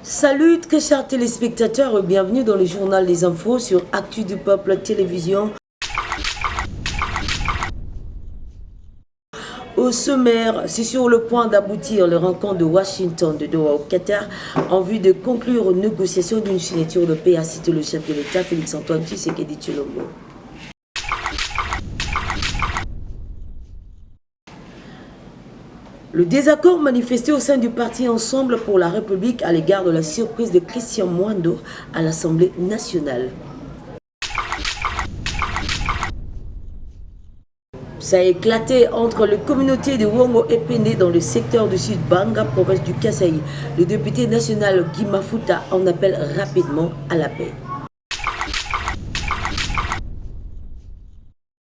Salut très chers téléspectateurs, bienvenue dans le journal des infos sur Actu du Peuple Télévision. Au sommaire, c'est sur le point d'aboutir le rencontre de Washington de Doha au Qatar en vue de conclure une négociation d'une signature de paix, a cité le chef de l'État Félix-Antoine Tshisekedi Tshilombo. Le désaccord manifesté au sein du parti Ensemble pour la République à l'égard de la surprise de Christian Mwando à l'Assemblée nationale. Ça a éclaté entre les communautés de Wongo et Pende dans le secteur du sud Banga, province du Kasaï. Le député national Guy Mafuta en appelle rapidement à la paix.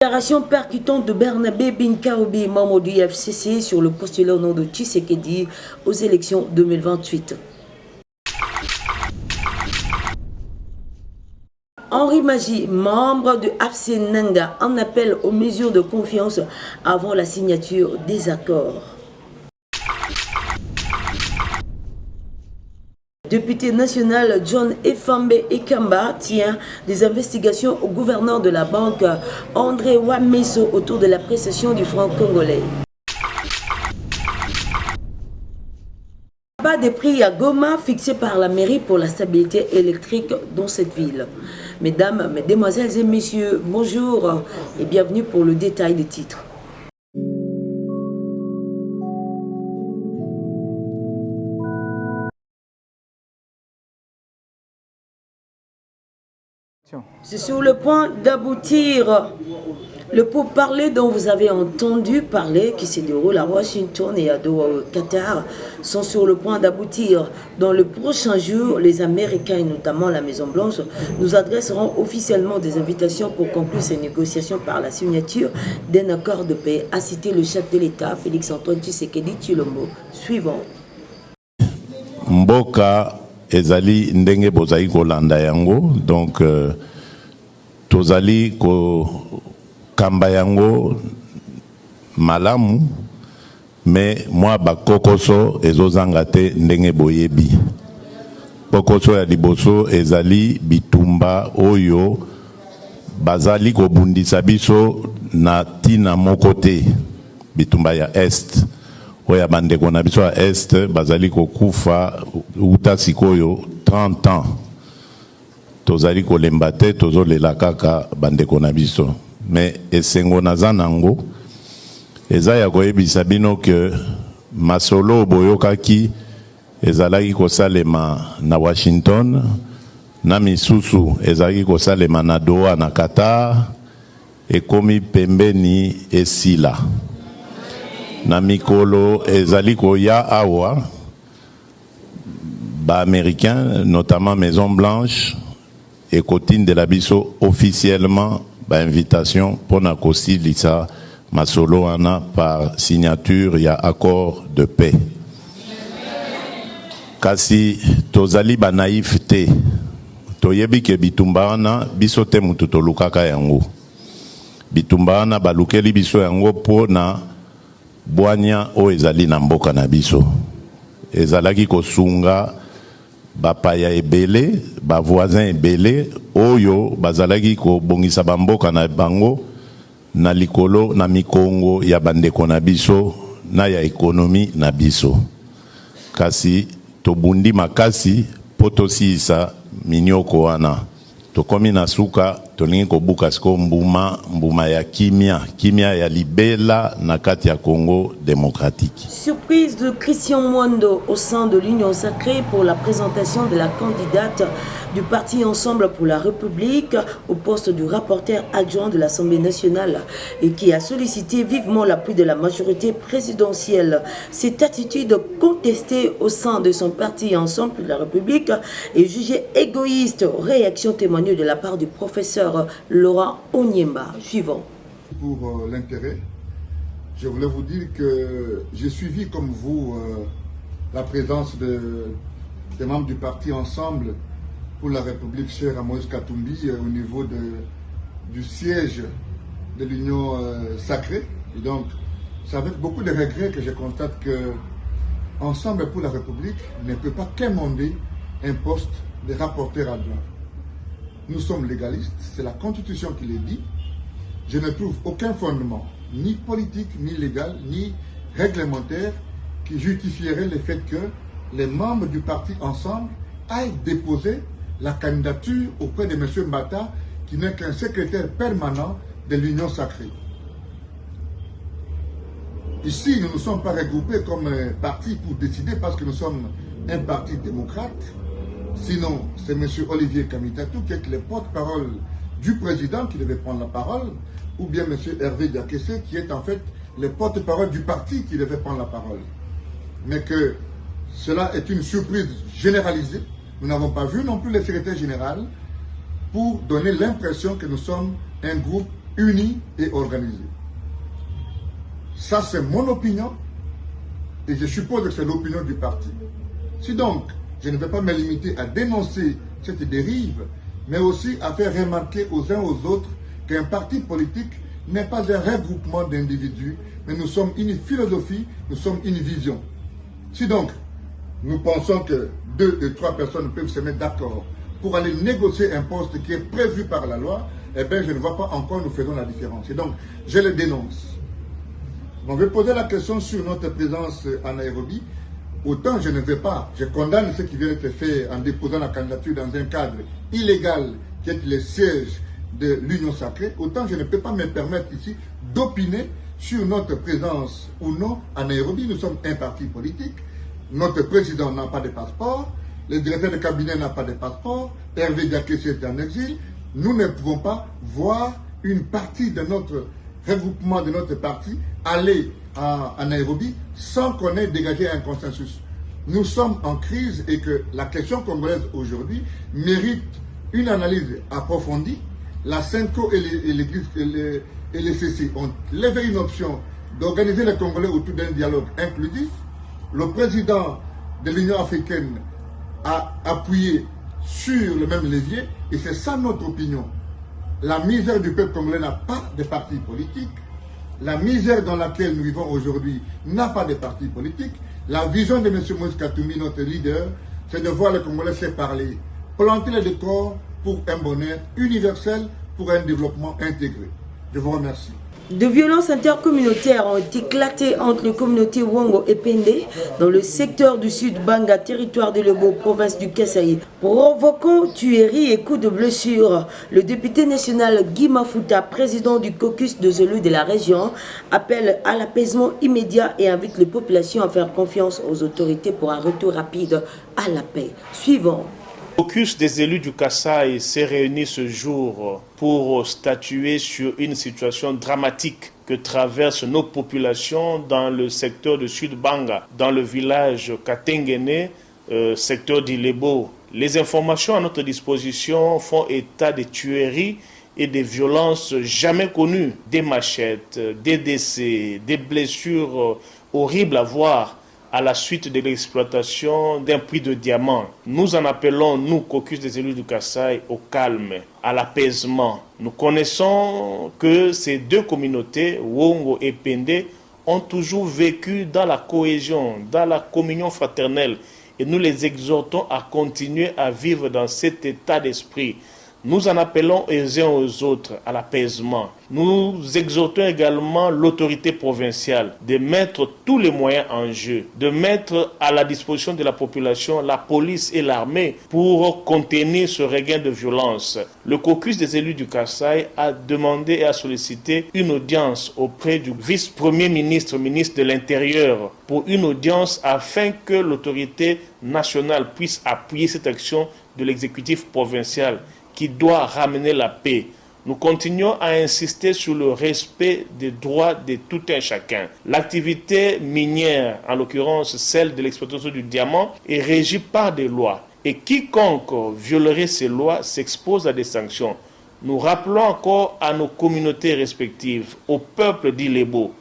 Déclaration percutante de Bernabé Binkaobi, membre du FCC, sur le postulat au nom de Tshisekedi aux élections 2028. Henri Magie, membre de AFC Nanga, en appelle aux mesures de confiance avant la signature des accords. Député national John Efambe Ekamba tient des investigations au gouverneur de la banque André Wameso autour de l'appréciation du franc congolais. Pas des prix à Goma fixés par la mairie pour la stabilité électrique dans cette ville. Mesdames, mesdemoiselles et messieurs, bonjour et bienvenue pour le détail des titres. C'est sur le point d'aboutir. Le pourparler dont vous avez entendu parler, qui se déroule à Washington et à Doha au Qatar, sont sur le point d'aboutir. Dans le prochain jour, les Américains et notamment la Maison-Blanche nous adresseront officiellement des invitations pour conclure ces négociations par la signature d'un accord de paix, a cité le chef de l'État, Félix-Antoine Tshisekedi Tshilombo. Suivant. Mboka ezali ndenge bozali kolanda yango, donc tozali ko kamba yango malamu, mais moi bakokoso ezozanga te ndenge boyebi. Kokoso ya liboso ezali bitumba oyo bazali kobundisa biso na tina moko te, bitumba ya est oya bandeko na biso ya est bazali kokufa uta sikoyo 30 ans. Tozali kolemba te, tozolela kaka bandeko na biso. Mais esengo naza nango eza ya koyebisa bino ke masolo boyokaki ezalaki kosalema na Washington, na misusu ezalaki kosalema na Doha na Qatar, ekomi pembeni esila. Na mikolo ezali koya awa ba américain, notamment Maison Blanche, et Cotine de la biso officiellement ba invitation pour na kosilisa masolo ana par signature ya accord de paix. Kasi tozali ba naïf te, toyebi ke bitumba ana biso te mutu tolukaka yango. Bitumba ana balukeli biso yango po na bwanya o ezali na mboka na biso. Ezalaki kosunga bapaya ebele, ba voisin ebele oyo bazalaki ko bongisa bamboka na bango na likolo na mikongo ya bandeko na biso na ya ekonomi na biso. Kasi tobundi makasi potosisa minyoko wana. Tokomi na suka tolingi kobuka siko mbuma ya kimia ya libela na kati ya Congo démocratique. Surprise de Christian Mwando au sein de l'Union sacrée pour la présentation de la candidate du parti Ensemble pour la République au poste du rapporteur adjoint de l'Assemblée nationale et qui a sollicité vivement l'appui de la majorité présidentielle. Cette attitude contestée au sein de son parti Ensemble pour la République est jugée égoïste. Réaction témoignée de la part du professeur Laurent Onyemba. Suivant. Pour l'intérêt, je voulais vous dire que j'ai suivi comme vous la présence des membres du parti Ensemble pour la République, cher à Moïse Katumbi, au niveau du siège de l'Union sacrée. Et donc, c'est avec beaucoup de regrets que je constate que Ensemble pour la République ne peut pas quémander un poste de rapporteur adjoint. Nous sommes légalistes, c'est la Constitution qui le dit. Je ne trouve aucun fondement, ni politique, ni légal, ni réglementaire, qui justifierait le fait que les membres du parti Ensemble aillent déposer la candidature auprès de M. Mbata, qui n'est qu'un secrétaire permanent de l'Union sacrée. Ici, nous ne nous sommes pas regroupés comme parti pour décider parce que nous sommes un parti démocrate. Sinon, c'est M. Olivier Kamitatou qui est le porte-parole du président qui devait prendre la parole, ou bien M. Hervé Diakessé qui est en fait le porte-parole du parti qui devait prendre la parole. Mais que cela est une surprise généralisée. Nous n'avons pas vu non plus le secrétaire général pour donner l'impression que nous sommes un groupe uni et organisé. Ça, c'est mon opinion et je suppose que c'est l'opinion du parti. Si donc, je ne vais pas me limiter à dénoncer cette dérive, mais aussi à faire remarquer aux uns aux autres qu'un parti politique n'est pas un regroupement d'individus, mais nous sommes une philosophie, nous sommes une vision. Si donc, nous pensons que 2 et 3 personnes peuvent se mettre d'accord pour aller négocier un poste qui est prévu par la loi, eh bien, je ne vois pas encore nous faisons la différence. Et donc, je le dénonce. On veut poser la question sur notre présence en Nairobi. Autant je ne vais pas, je condamne ce qui vient d'être fait en déposant la candidature dans un cadre illégal qui est le siège de l'Union sacrée, autant je ne peux pas me permettre ici d'opiner sur notre présence ou non en Nairobi. Nous sommes un parti politique, notre président n'a pas de passeport, le directeur de cabinet n'a pas de passeport, Hervé Diakessé est en exil. Nous ne pouvons pas voir une partie de notre regroupement de notre parti aller à Nairobi sans qu'on ait dégagé un consensus. Nous sommes en crise et que la question congolaise aujourd'hui mérite une analyse approfondie. La CENCO et l'Église et les CC ont levé une option d'organiser les Congolais autour d'un dialogue inclusif. Le président de l'Union africaine a appuyé sur le même levier et c'est ça notre opinion. La misère du peuple congolais n'a pas de parti politique. La misère dans laquelle nous vivons aujourd'hui n'a pas de parti politique. La vision de M. Moïse Katumbi, notre leader, c'est de voir les Congolais se parler, planter les décors pour un bonheur universel, pour un développement intégré. Je vous remercie. De violences intercommunautaires ont éclaté entre les communautés Wongo et Pende dans le secteur du Sud Banga, territoire de Lebo, province du Kasaï, provoquant tueries et coups de blessure. Le député national Guy Mafuta, président du caucus des élus de la région, appelle à l'apaisement immédiat et invite les populations à faire confiance aux autorités pour un retour rapide à la paix. Suivant. Le caucus des élus du Kasaï s'est réuni ce jour pour statuer sur une situation dramatique que traversent nos populations dans le secteur de Sud-Banga, dans le village Katengene, secteur d'Ilebo. Les informations à notre disposition font état des tueries et des violences jamais connues, des machettes, des décès, des blessures horribles à voir à la suite de l'exploitation d'un puits de diamants. Nous en appelons, nous, caucus des élus du Kasaï, au calme, à l'apaisement. Nous connaissons que ces deux communautés, Wongo et Pende, ont toujours vécu dans la cohésion, dans la communion fraternelle. Et nous les exhortons à continuer à vivre dans cet état d'esprit. Nous en appelons les uns aux autres à l'apaisement. Nous exhortons également l'autorité provinciale de mettre tous les moyens en jeu, de mettre à la disposition de la population la police et l'armée pour contenir ce regain de violence. Le caucus des élus du Kasaï a demandé et a sollicité une audience auprès du vice-premier ministre, ministre de l'Intérieur, pour une audience afin que l'autorité nationale puisse appuyer cette action de l'exécutif provincial qui doit ramener la paix. Nous continuons à insister sur le respect des droits de tout un chacun. L'activité minière, en l'occurrence celle de l'exploitation du diamant, est régie par des lois. Et quiconque violerait ces lois s'expose à des sanctions. Nous rappelons encore à nos communautés respectives, au peuple d'Ilebo,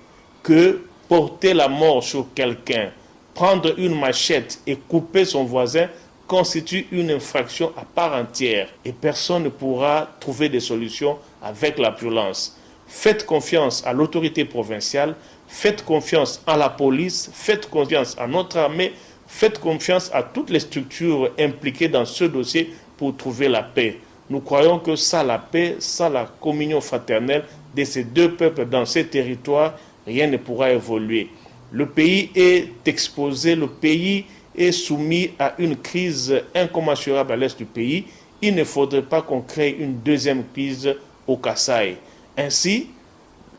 que porter la mort sur quelqu'un, prendre une machette et couper son voisin, constitue une infraction à part entière et personne ne pourra trouver des solutions avec la violence. Faites confiance à l'autorité provinciale, faites confiance à la police, faites confiance à notre armée, Faites confiance à toutes les structures impliquées dans ce dossier pour trouver la paix. Nous croyons que sans la paix, sans la communion fraternelle de ces deux peuples dans ces territoires, rien ne pourra évoluer. Le pays est exposé, le pays est soumis à une crise incommensurable à l'est du pays. Il ne faudrait pas qu'on crée une deuxième crise au Kasaï. Ainsi,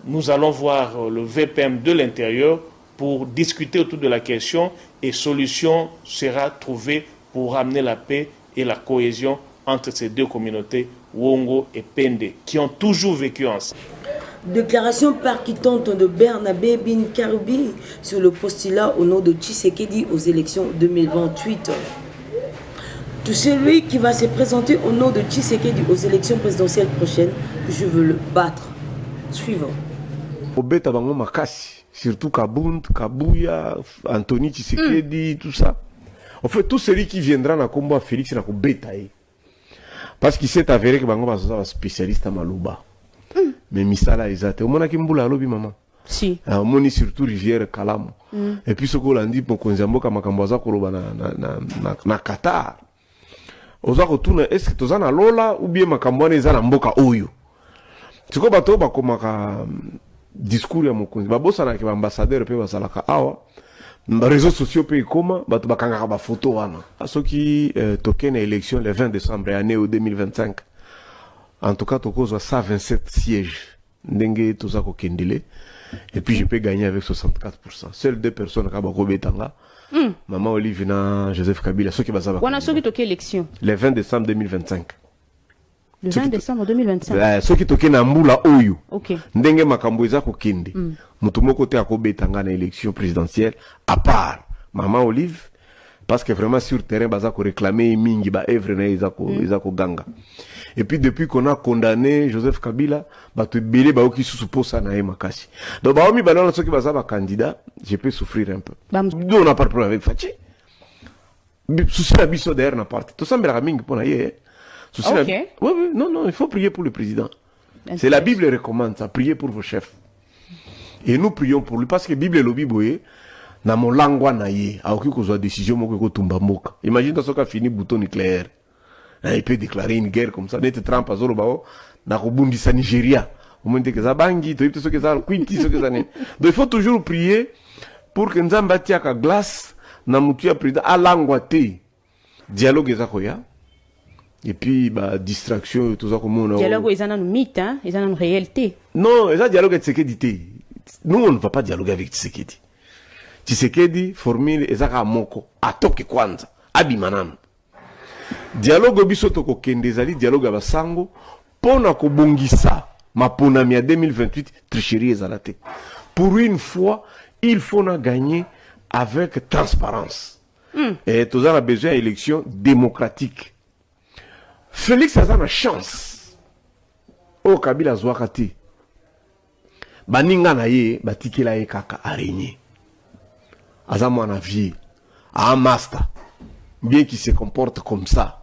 nous allons voir le VPM de l'intérieur pour discuter autour de la question et solution sera trouvée pour ramener la paix et la cohésion entre ces deux communautés, Wongo et Pende, qui ont toujours vécu ensemble. Déclaration percutante de Bernabé Bin Karoubi sur le postulat au nom de Tshisekedi aux élections 2028. Tout celui qui va se présenter au nom de Tshisekedi aux élections présidentielles prochaines, je veux le battre. Suivant. Obeta bango makasi, surtout Kabunt, Kabuya, Anthony Tshisekedi, tout ça. En fait, tout celui qui viendra na combat Félix na Obeta. Parce qu'il s'est avéré que bango va spécialiste à Malouba. Mais misala ezate. Au mona kimbula alobi maman. Si. Au moni surtout rivière Kalamu. Et puis ce qu'on a dit pour konzamboka makamboza koloba na Qatar. Oza kotuna est-ce que tozana lola ou bien makambwana ezana mboka oyo. Tiko bato bakomaka discours ya mokonzi. Babosa na ke ambassadeur pe basalaka awa. Les réseaux sociaux pe ikoma bato bakangaka ba photo wana. Asoki token élection le 20 décembre année 2025. En tout cas, Toko a 127 sièges. Ndenge tout ça kokendile. Et puis je peux gagner avec 64%. Seules deux personnes qui ont Betanga. Maman Olive et Joseph Kabila. Ceux qui vont savoir. On a ceux qui toquent élection. Le 20 décembre 2025. Le 20 décembre 2025. Ceux qui toquent Nambula Oyo. Ok. Ndenge makambo eza kokende. Mutumo côté à Betanga na élection présidentielle. À part Maman Olive. Parce que vraiment sur terrain, baza ko réclamer mingi ba evre na izako ganga. Et puis depuis qu'on a condamné Joseph Kabila, bah tu belé bah qui sous ça na makasi. Donc bah omi bah non ceux qui baza ba candidat, je peux souffrir un peu. Nous on n'a pas de problème avec Fachi. Souci la biso derrière na parti. Tout ça me la mingi pour na yé. Souci la. Oui, non, il faut prier pour le président. C'est la Bible recommande ça, prier pour vos chefs. Et nous prions pour lui parce que Bible lobi boye. Na mon langwa na ye, a aucune cause de décision moko ko tumba moka. Imagine ça ka fini bouton nucléaire. Il peut déclarer une guerre comme ça. Net Trump a zolo bao na ko bundisa Nigeria. Au moins que ça bangi, to ce que ça quinti ce que ça ne. Donc il faut toujours prier pour que nzamba tia ka glace na mutu ya président a langwa te. Dialogue ezakoya. Et puis bah distraction tout ça comme on a. Dialogue ils en ont mythe hein, ils en ont réalité. Non, ça dialogue avec Tshisekedi. Nous on ne va pas dialoguer avec Tshisekedi. Tshisekedi formule ezaka moko atoke kwanza abimanana dialogue biso toko kendezali dialogue abasango pona ko bongisa maponami ya 2028 tricherie ezalate. Pour une fois il faut na gagner avec transparence. Et tous on a besoin d'élections démocratiques. Félix a une chance au Kabila zwakati baninga na ye batikela ye kaka araignée. Azamo un avier, un master, bien qu'il se comporte comme ça,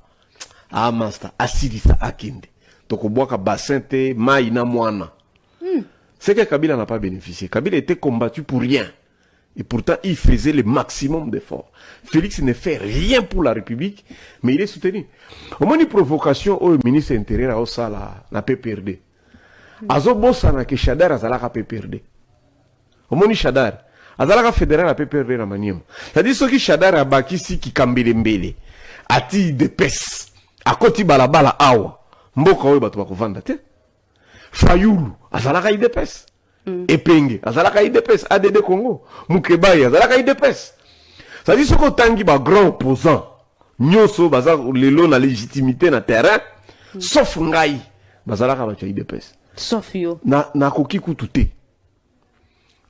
un master, asidisa akinde. Donc, au bois bassin te maïna moana. C'est que Kabila n'a pas bénéficié. Kabila était combattu pour rien. Et pourtant, il faisait le maximum d'efforts. Félix ne fait rien pour la République, mais il est soutenu. Au moins, une provocation au ministre intérieur au sala na PPRD. Azo bossa na ke Shadar azalaka PPRD. Au moins, Shadar. Azalaka fédéral à PPRD na maniema. C'est-à-dire ceux qui Shadar abakisi ki kambele mbele. Ati de pes. Akoti balabala awa. Mboka oyo bato bakovanda te. Fayulu azalaka IDPS. Epenge azalaka IDPS. ADD Congo. Mukebaye azalaka IDPS. C'est-à-dire ceux qui tangi ba grand opposant. Nyoso baza lelo na légitimité na terrain. Sauf ngai. Bazalaka ba IDPS. Sauf yo. Na koki kututé.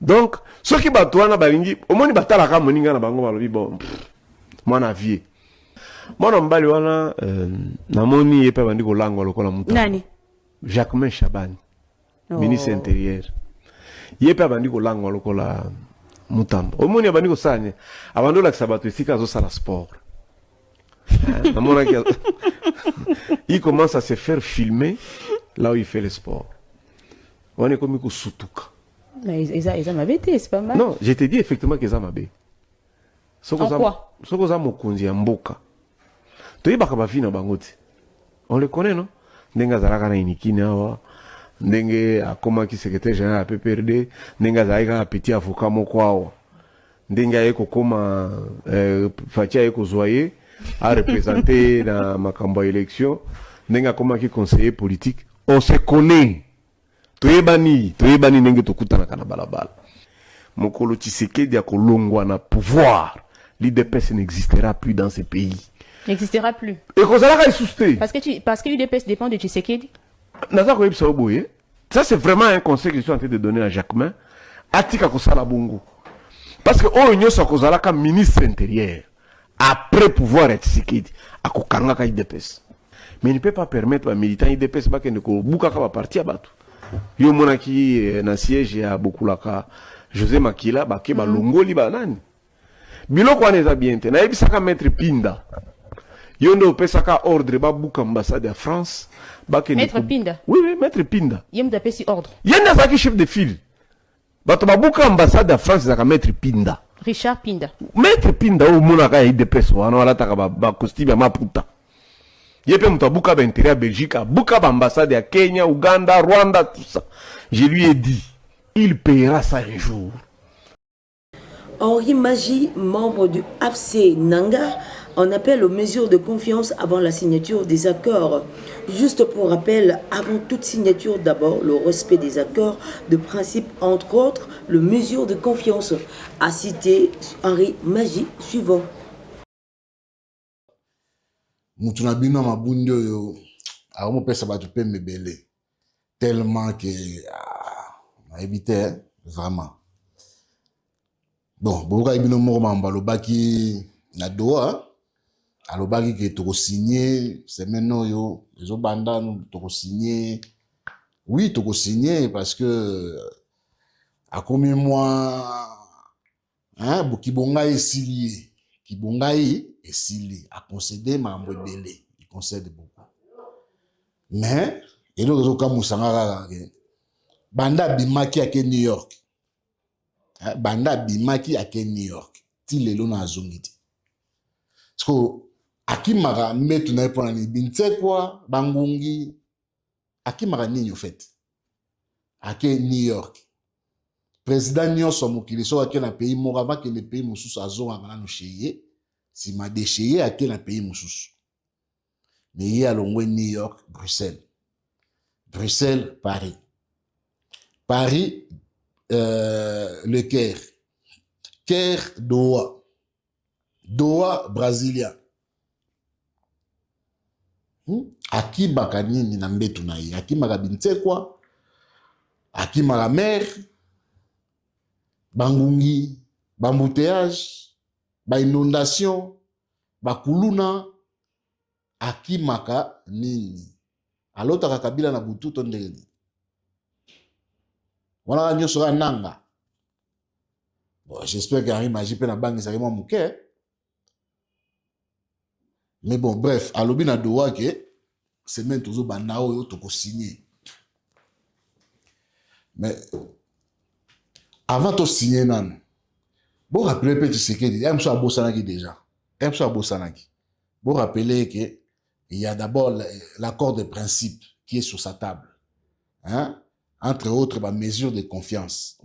Donc, ceux qui battent na balingi, au moins ils battent la moninga na bango balobi bon. Moi na vie. Moi na mbali wana na moni yepe bandi ko langwa lokola muta. Nani? Jacquemain Chabani. Ministre intérieur. Yepe bandi ko langwa lokola mutambo. Au moins bandi ko sanye. Abando la sabato sika zo sala sport. Il commence à se faire filmer là où il fait le sport. On est comme ko sutuka. Mais ils ont ma bêtise, c'est pas mal. Non, je t'ai dit effectivement qu'ils ont ma bête. En quoi? Soko za mokonzi ya mboka. Toyebaka ba fina bango te. On le connaît, non? Ndenga zalaka na inikini awa. Ndenge akomaki secrétaire général ya PPRD, ndenge azalaka petit avocat moko awa. Ndenge ayeko koma Fatia ayeko zoyer a représenter na makambo ya élection, ndenge akomaki conseiller politique. On se connaît. Toyebani ndenge tokutana kana balabala. Mokolo Tshisekedi ya kolongwa na pouvoir. L'IDPS n'existera plus dans ce pays. N'existera plus. Et qu'on s'en susté. Parce que l'UDPS dépend de Tshisekedi. Ça, c'est vraiment un conseil que je suis en train de donner à Jacquemin. Atika Kosala Bongo. Parce que, oh, nous sommes comme ministre intérieur. Après pouvoir être Tshisekedi. À Kokanga IDPS. Mais il ne peut pas permettre aux militants IDPS de ne parti à Batou. Yo monaki na siège à Bokulaka. José Makila, Bakeba Longo Libanani. Biloko aneza bien te. Na ebisaka maître Pinda. Yondo pesaka ordre ba buka ambassade de France. Maître Pinda. Oui, maître Pinda. Yem da pesi ordre. Yenda zaki chef de file. Bato ba buka ambassade de France zaka maître Pinda. Richard Pinda. Maître Pinda o monaka IDPS wana wala taka ba costume ya maputa. Yepe muta buka ba intérêt à Belgique, buka ba ambassade à Kenya, Ouganda, Rwanda, tout ça. Je lui ai dit, il paiera ça un jour. Henri Magie, membre du AFC Nanga, en appelle aux mesures de confiance avant la signature des accords. Juste pour rappel, avant toute signature, d'abord le respect des accords de principe, entre autres, le mesure de confiance. A cité Henri Magie suivant. Mutuna bino mabundi oyo aomo pesa batu pe mebele tellement que a évité vraiment. Bon, boka ibino moko mamba lobaki na doa alobaki ke toko signer semaine oyo ezo banda toko signer. Oui, toko signer parce que à combien mois hein bokibonga esili Kibongaï et Sili a concédé membre belé, il concède beaucoup. Mais et le réseau Kamusanga Banda Bimaki à New York. Banda Bimaki à New York. Til le lona zongiti. Parce que Akimara metu na epona ni binte quoi bangungi Akimara nini au fait. À New York. Président nyonso mokili so ake na pays moko avant que le pays mosusu azonga na no cheye si ma décheye ake na pays mosusu mais ye alongwe New York Bruxelles Paris le Caire Doha Brasilia akimaka nini na mbetu na ye akimaka bintekwa akimaka mer bangungi, bambouteillage, inondation, kuluna, akimaka nini. Alota Kabila na butu tondeni. Wana nyo sera nanga. Bon, j'espère qu'Henri Magie pe na bangi sa mo muke. Mais bon, bref, alobi na doa ke semaine toujours banda oyo toko signer. Mais avant de signer, bon rappeler petit Tshisekedi, il y a un Bosanaki déjà. Bon rappeler qu'il y a d'abord l'accord de principe qui est sur sa table. Hein? Entre autres, mesures de confiance.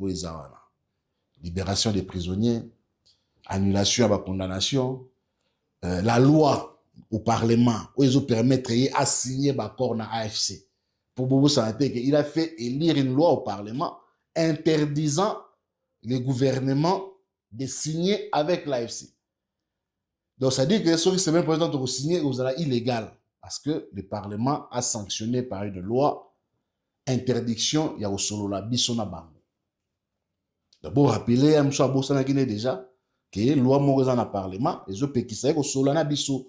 Libération des prisonniers, annulation à la condamnation, la loi au Parlement, où ils ont permis à signer l'accord dans l'AFC. Pour Bobo Sanate, il a fait élire une loi au Parlement interdisant le gouvernement de signer avec l'AFC. Donc, ça dit que ceux qui se mettent président de signer, vous allez illégal. Parce que le Parlement a sanctionné par une loi interdiction, il y a au solo la bisona bango. D'abord, rappeler à M. Abosana Guinée déjà que la loi morise dans le Parlement, les autres qui savent que solo na biso,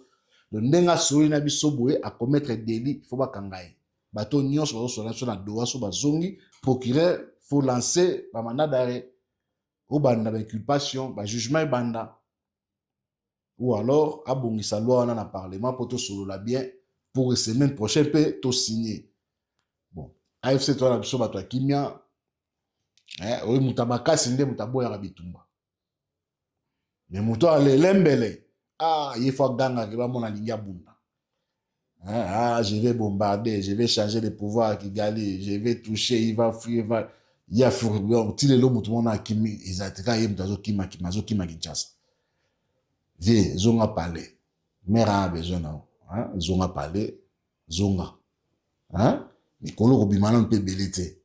le ndenga soli na biso boué à commettre délit, il faut pas kangaye. Bato nyons sur la doa sur bazongi, procureur, faut lancer un mandat d'arrêt. Ou banda d'inculpation, jugement et banda. Ou alors, abongisa loi dans le Parlement pour tout solo la bien, pour la semaine prochaine, peut tout signer. Bon, AFC, toi, la biso, bato kimia, oui, mutabaka, sinde, mutabo ya rabitumba. Mais moto ale lembele. Ah, il faut ganga qui va mon alinga bunda. Ah, je vais bombarder, je vais changer le pouvoir Kigali, je vais toucher, il va fuir, il y a fuir. Tile lo mutu mona kimi, izatika yem tazo kima Kinshasa. Vie, zonga parler. Mera a besoin na. Zonga parler, zonga. Mikolo kobimana mpe belete.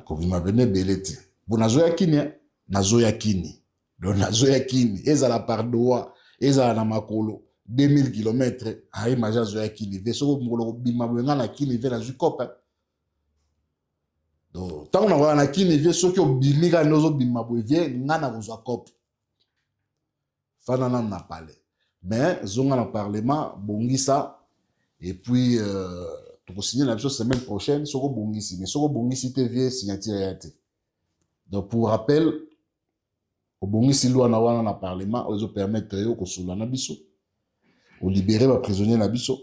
Kobima bene belete. Bon nazo ya kini, nazo ya kini. Donc nazo ya kini, ezala pardoa, ezala na makolo 2000 km, ayi maja zo ya kini, ve soko mukolo bima benga na kini ve na zukopa. Donc tant on a na kini ve soko bimika nozo bima bwe ngana ko zakop. Fana na parler. Mais zonga na parlement bongisa et puis tu peux signer la semaine prochaine soko bongisi, mais soko bongisi te vie signature yate. Donc pour rappel au bongisi loi na wana na parlement ozo permettre yo ko sula na biso o libérer ba prisonnier na biso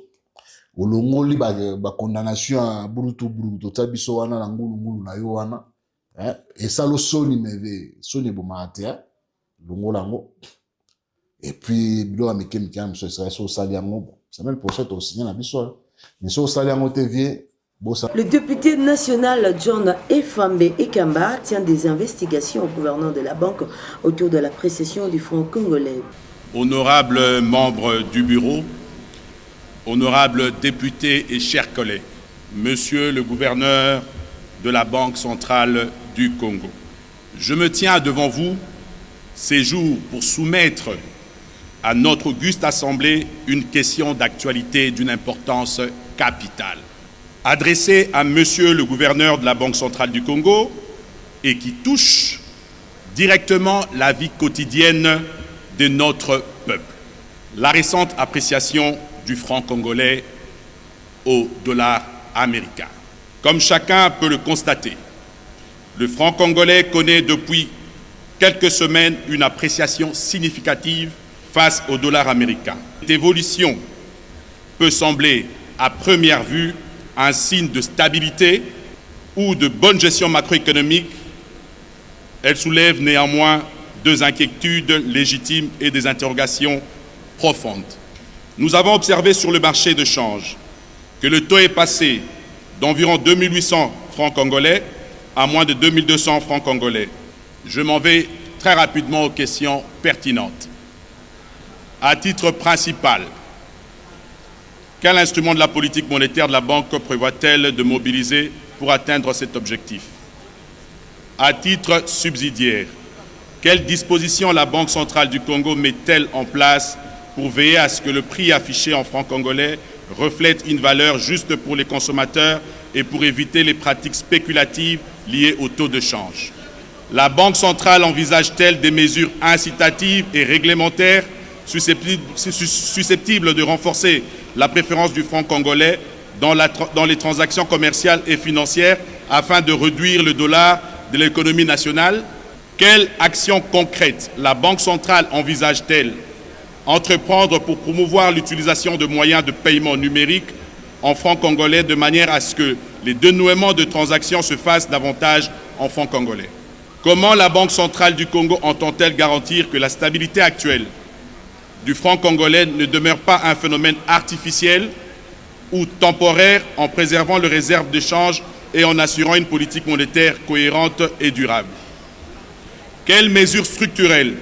o longoli ba condamnation à brutu ta biso wana na ngulu na yo wana et ça lo soni meve soni bomate longola ngo et puis bilo amikem kam so serait so saliango semaine prochaine au signer na biso mais so saliango te vie. Le député national John Efambe Ekamba tient des investigations au gouverneur de la banque autour de l'appréciation du franc congolais. Honorables membres du bureau, honorables députés et chers collègues, monsieur le gouverneur de la Banque centrale du Congo, je me tiens devant vous ces jours pour soumettre à notre auguste assemblée une question d'actualité d'une importance capitale, adressée à monsieur le gouverneur de la Banque centrale du Congo et qui touche directement la vie quotidienne de notre peuple. La récente appréciation du franc congolais au dollar américain. Comme chacun peut le constater, le franc congolais connaît depuis quelques semaines une appréciation significative face au dollar américain. Cette évolution peut sembler à première vue un signe de stabilité ou de bonne gestion macroéconomique. Elle soulève néanmoins deux inquiétudes légitimes et des interrogations profondes. Nous avons observé sur le marché de change que le taux est passé d'environ 2800 francs congolais à moins de 2200 francs congolais. Je m'en vais très rapidement aux questions pertinentes. À titre principal, quel instrument de la politique monétaire de la Banque prévoit-elle de mobiliser pour atteindre cet objectif? À titre subsidiaire, quelles dispositions la Banque centrale du Congo met-elle en place pour veiller à ce que le prix affiché en francs congolais reflète une valeur juste pour les consommateurs et pour éviter les pratiques spéculatives liées au taux de change? La Banque centrale envisage-t-elle des mesures incitatives et réglementaires susceptibles de renforcer la préférence du franc congolais dans les transactions commerciales et financières afin de réduire le dollar de l'économie nationale? Quelles actions concrètes la Banque centrale envisage-t-elle entreprendre pour promouvoir l'utilisation de moyens de paiement numériques en francs congolais de manière à ce que les dénouements de transactions se fassent davantage en francs congolais? Comment la Banque centrale du Congo entend-elle garantir que la stabilité actuelle du franc congolais ne demeure pas un phénomène artificiel ou temporaire en préservant les réserves de change et en assurant une politique monétaire cohérente et durable? Quelles mesures structurelles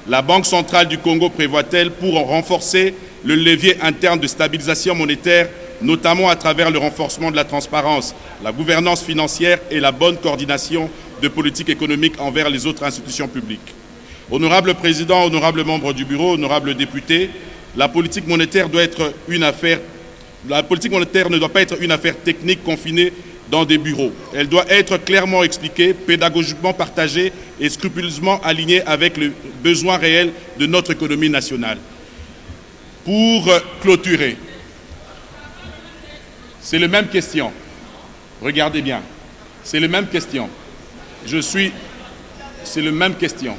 la Banque centrale du Congo prévoit-elle pour renforcer le levier interne de stabilisation monétaire, notamment à travers le renforcement de la transparence, la gouvernance financière et la bonne coordination de politique économique envers les autres institutions publiques? Honorable Président, honorables membres du Bureau, honorables députés, la politique monétaire ne doit pas être une affaire technique confinée dans des bureaux. Elle doit être clairement expliquée, pédagogiquement partagée et scrupuleusement alignée avec les besoins réels de notre économie nationale. Pour clôturer, c'est la même question. Regardez bien, c'est la même question. C'est la même question.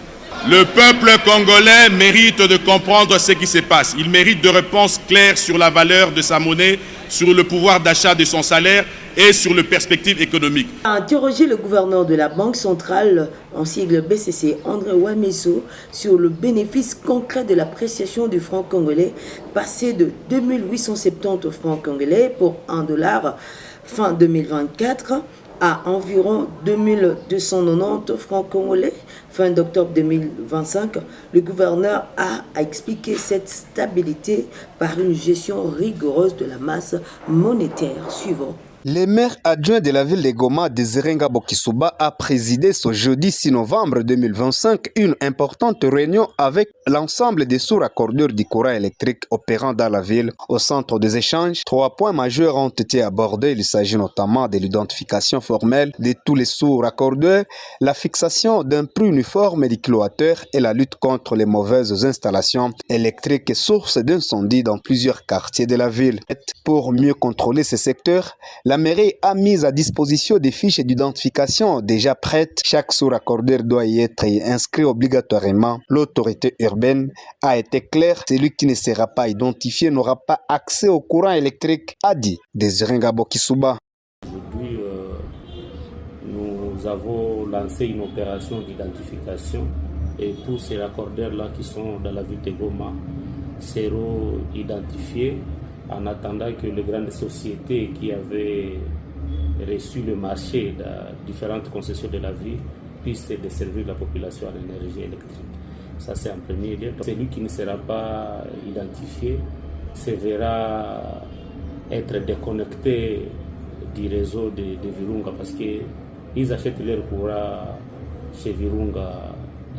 Le peuple congolais mérite de comprendre ce qui se passe. Il mérite de réponses claires sur la valeur de sa monnaie, sur le pouvoir d'achat de son salaire et sur les perspectives économiques. A interrogé le gouverneur de la Banque centrale, en sigle BCC, André Ouamesso, sur le bénéfice concret de l'appréciation du franc congolais, passé de 2870 francs congolais pour $1 fin 2024 à environ 2290 francs congolais fin d'octobre 2025. Le gouverneur a expliqué cette stabilité par une gestion rigoureuse de la masse monétaire. Suivant. Le maire adjoint de la ville de Goma, Désiré Ngabo Kisuba, a présidé ce jeudi 6 novembre 2025 une importante réunion avec l'ensemble des sous-raccordeurs du courant électrique opérant dans la ville. Au centre des échanges, 3 points majeurs ont été abordés. Il s'agit notamment de l'identification formelle de tous les sous-raccordeurs, la fixation d'un prix uniforme du kilowattheure et la lutte contre les mauvaises installations électriques sources d'incendies dans plusieurs quartiers de la ville. Pour mieux contrôler ces secteurs, la mairie a mis à disposition des fiches d'identification déjà prêtes. Chaque sous-raccordeur doit y être inscrit obligatoirement. L'autorité urbaine a été claire. Celui qui ne sera pas identifié n'aura pas accès au courant électrique, a dit Désiré Ngabo Kisuba. Aujourd'hui, nous avons lancé une opération d'identification et tous ces raccordeurs-là qui sont dans la ville de Goma seront identifiés en attendant que les grandes sociétés qui avaient reçu le marché de différentes concessions de la ville puissent desservir la population à l'énergie électrique. Ça, c'est en premier lieu. Celui qui ne sera pas identifié se verra être déconnecté du réseau de Virunga parce qu'ils achètent leur courant chez Virunga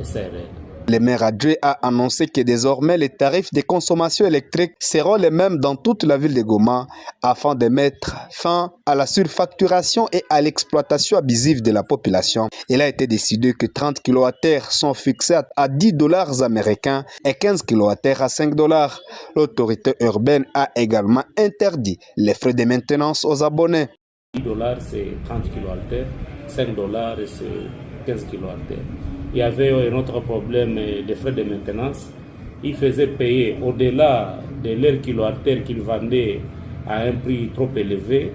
SRL. Le maire adjoint a annoncé que désormais les tarifs de consommation électrique seront les mêmes dans toute la ville de Goma afin de mettre fin à la surfacturation et à l'exploitation abusive de la population. Il a été décidé que 30 kWh sont fixés à $10 américains et 15 kWh à $5. L'autorité urbaine a également interdit les frais de maintenance aux abonnés. $10 c'est 30 kWh, $5 c'est 15 kWh. Il y avait un autre problème des frais de maintenance. Ils faisaient payer au-delà de leur kilowattheure qu'ils vendaient à un prix trop élevé.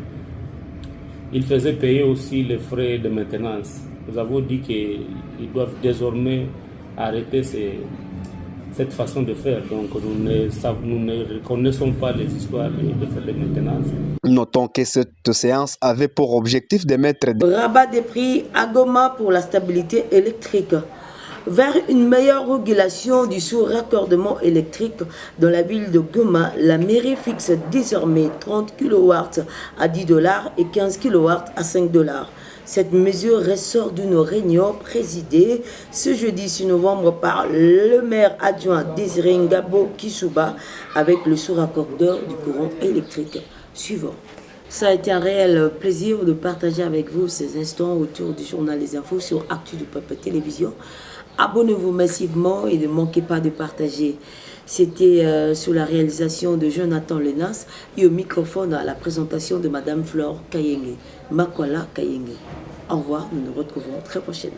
Ils faisaient payer aussi les frais de maintenance. Nous avons dit qu'ils doivent désormais arrêter cette façon de faire. Donc nous ne reconnaissons pas les histoires de frais de maintenance. Notons que cette séance avait pour objectif de mettre rabat des prix à Goma pour la stabilité électrique. Vers une meilleure régulation du sous-raccordement électrique dans la ville de Goma, la mairie fixe désormais 30 kW à $10 et 15 kW à $5. Cette mesure ressort d'une réunion présidée ce jeudi 6 novembre par le maire adjoint Désiré Ngabo Kisuba avec le sous-raccordeur du courant électrique. Suivant. Ça a été un réel plaisir de partager avec vous ces instants autour du journal Les Infos sur Actu du Peuple Télévision. Abonnez-vous massivement et ne manquez pas de partager. C'était sous la réalisation de Jonathan Lenas et au microphone à la présentation de Madame Flore Kayenge, Makwala Kayenge. Au revoir, nous nous retrouvons très prochainement.